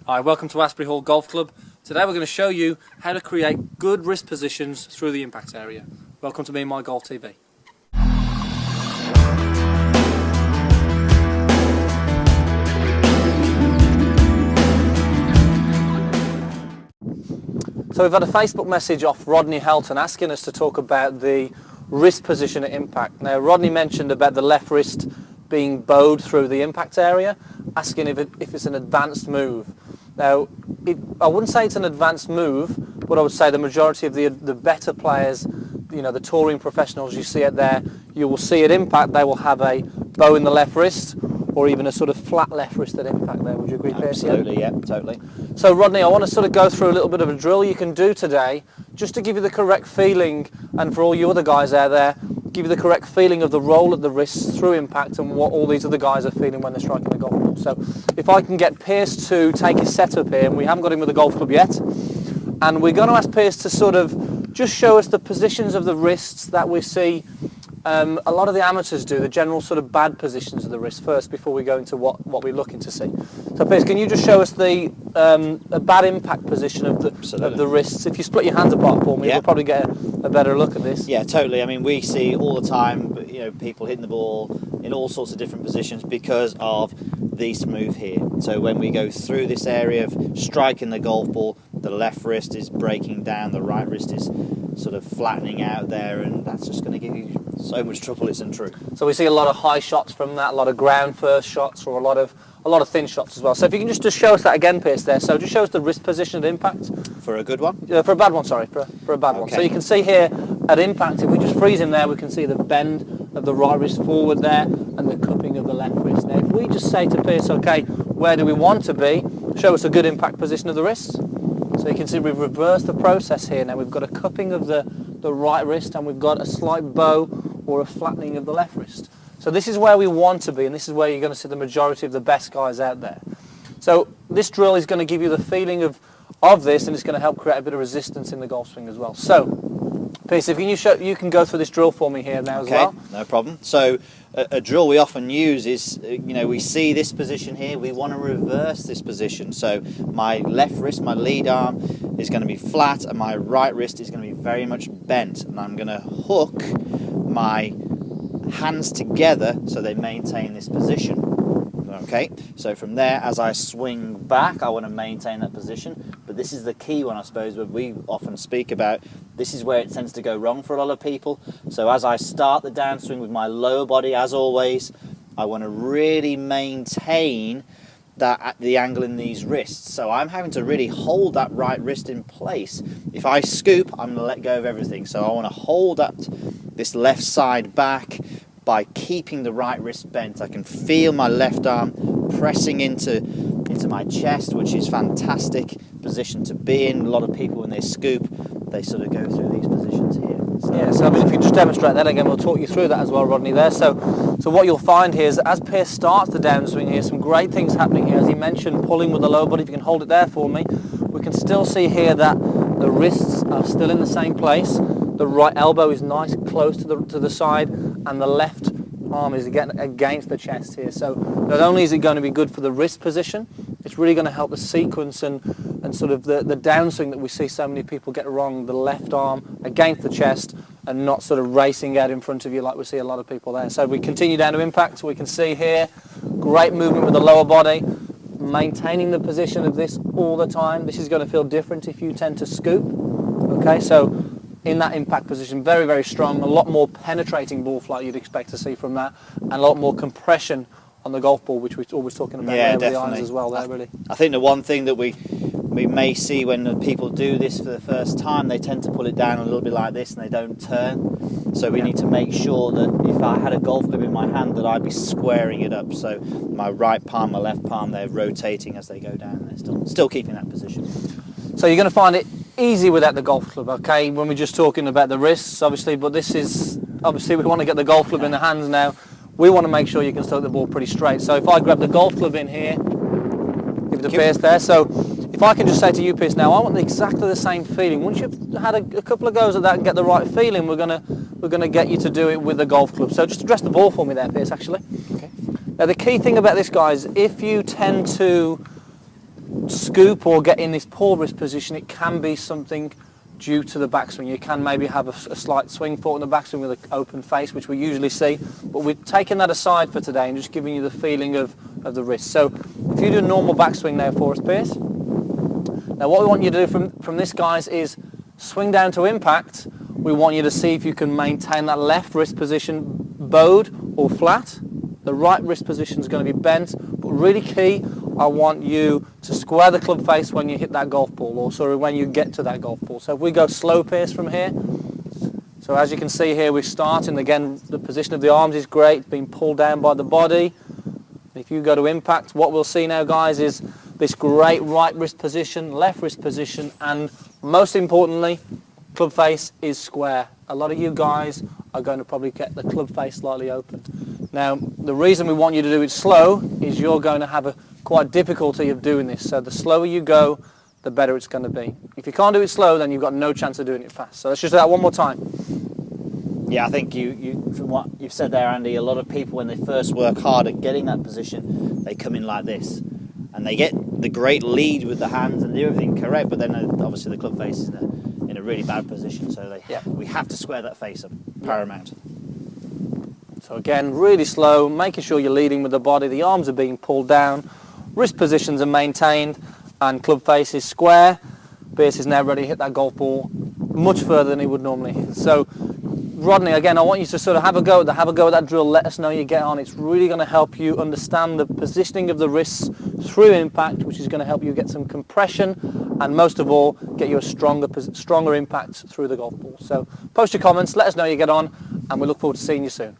Hi, welcome to Asbury Hall Golf Club. Today we're going to show you how to create good wrist positions through the impact area. Welcome to Me and My Golf TV. So we've had a Facebook message off Rodney Helton asking us to talk about the wrist position at impact. Now Rodney mentioned about the left wrist being bowed through the impact area, asking if it's an advanced move. Now, I wouldn't say it's an advanced move, but I would say the majority of the better players, you know, the touring professionals you see it there, you will see at impact they will have a bow in the left wrist or even a sort of flat left wrist at impact there. Would you agree, Pierce? Absolutely, yeah, totally. So Rodney, I want to sort of go through a little bit of a drill you can do today just to give you the correct feeling, and for all you other guys out there, give you the correct feeling of the roll at the wrist through impact and what all these other guys are feeling when they're striking the golf ball. So if I can get Pierce to take his setup here, and we haven't got him with a golf club yet, and we're going to ask Pierce to sort of just show us the positions of the wrists that we see a lot of the amateurs do, the general sort of bad positions of the wrist first before we go into what we're looking to see. So Pierce, can you just show us the a bad impact position of the wrists? If you split your hands apart for me, we'll probably get a better look at this. Yeah, totally. I mean, we see all the time, you know, people hitting the ball in all sorts of different positions because of this move here. So when we go through this area of striking the golf ball, the left wrist is breaking down, the right wrist is sort of flattening out there, and that's just going to give you so much trouble it's untrue. So we see a lot of high shots from that, a lot of ground first shots, or a lot of thin shots as well. So if you can just show us that again, Pierce, there. So just show us the wrist position at impact. For a good one? For a bad one, sorry, for a bad one. So you can see here at impact, if we just freeze him there, we can see the bend of the right wrist forward there and the cupping of the left wrist. Now if we just say to Pierce, okay, where do we want to be? Show us a good impact position of the wrist. So you can see we've reversed the process here. Now we've got a cupping of the right wrist and we've got a slight bow or a flattening of the left wrist. So this is where we want to be, and this is where you're going to see the majority of the best guys out there. So this drill is going to give you the feeling of this, and it's going to help create a bit of resistance in the golf swing as well. So, Pierce, if you can go through this drill for me here now as well. No problem. So a drill we often use is, you know, we see this position here, we want to reverse this position. So my left wrist, my lead arm is going to be flat, and my right wrist is going to be very much bent, and I'm going to hook my hands together so they maintain this position. Okay, so from there, as I swing back, I want to maintain that position. But this is the key one, I suppose, that we often speak about. This is where it tends to go wrong for a lot of people. So as I start the downswing with my lower body, as always, I want to really maintain the angle in these wrists. So I'm having to really hold that right wrist in place. If I scoop, I'm going to let go of everything. So I want to hold this left side back by keeping the right wrist bent. I can feel my left arm pressing into my chest, which is fantastic position to be in. A lot of people, when they scoop, they sort of go through these positions here. So I mean, if you just demonstrate that again, we'll talk you through that as well, Rodney, there. So what you'll find here is as Pierce starts the downswing here, some great things happening here. As he mentioned, pulling with the lower body, if you can hold it there for me, we can still see here that the wrists are still in the same place. The right elbow is nice close to the side, and the left arm is getting against the chest here. So not only is it going to be good for the wrist position, it's really going to help the sequence and sort of the downswing that we see so many people get wrong, the left arm against the chest and not sort of racing out in front of you like we see a lot of people there. So we continue down to impact. We can see here, great movement with the lower body, maintaining the position of this all the time. This is going to feel different if you tend to scoop. Okay, so in that impact position, very, very strong, a lot more penetrating ball flight you'd expect to see from that, and a lot more compression on the golf ball, which we're always talking about there with the irons as well there, really. I think the one thing that we may see when people do this for the first time, they tend to pull it down a little bit like this and they don't turn. So we need to make sure that if I had a golf club in my hand, that I'd be squaring it up. So my right palm, my left palm, they're rotating as they go down. They're still keeping that position. So you're going to find it easy without the golf club, okay, when we're just talking about the wrists, obviously, but this is, obviously we want to get the golf club in the hands now. We want to make sure you can stroke the ball pretty straight. So if I grab the golf club in here, give it to Pierce there. So if I can just say to you, Pierce, now I want exactly the same feeling. Once you've had a couple of goes at that and get the right feeling, we're gonna get you to do it with the golf club. So just address the ball for me there, Pierce, actually. Okay. Now the key thing about this, guys, if you tend to scoop or get in this pull wrist position, it can be something due to the backswing. You can maybe have a slight swing thought in the backswing with an open face, which we usually see, but we've taken that aside for today and just giving you the feeling of the wrist. So if you do a normal backswing now for us, Pierce. Now what we want you to do from this, guys, is swing down to impact. We want you to see if you can maintain that left wrist position bowed or flat. The right wrist position is going to be bent, but really key, I want you to square the club face when you hit that golf ball, or sorry, when you get to that golf ball. So if we go slow, Pierce, from here. So as you can see here, we're starting. Again, the position of the arms is great, being pulled down by the body. If you go to impact, what we'll see now, guys, is this great right wrist position, left wrist position, and most importantly, club face is square. A lot of you guys are going to probably get the club face slightly open. Now, the reason we want you to do it slow is you're going to have quite difficulty of doing this. So the slower you go, the better it's going to be. If you can't do it slow, then you've got no chance of doing it fast. So let's just do that one more time. Yeah, I think you from what you've said there, Andy, a lot of people when they first work hard at getting that position, they come in like this. And they get the great lead with the hands and do everything correct, but then obviously the club face is in a really bad position. So we have to square that face up, paramount. So again, really slow, making sure you're leading with the body, the arms are being pulled down, wrist positions are maintained, and club face is square. Pierce is now ready to hit that golf ball much further than he would normally hit. So Rodney, again, I want you to sort of have a go at that drill, let us know you get on. It's really going to help you understand the positioning of the wrists through impact, which is going to help you get some compression, and most of all, get you a stronger impact through the golf ball. So post your comments, let us know you get on, and we look forward to seeing you soon.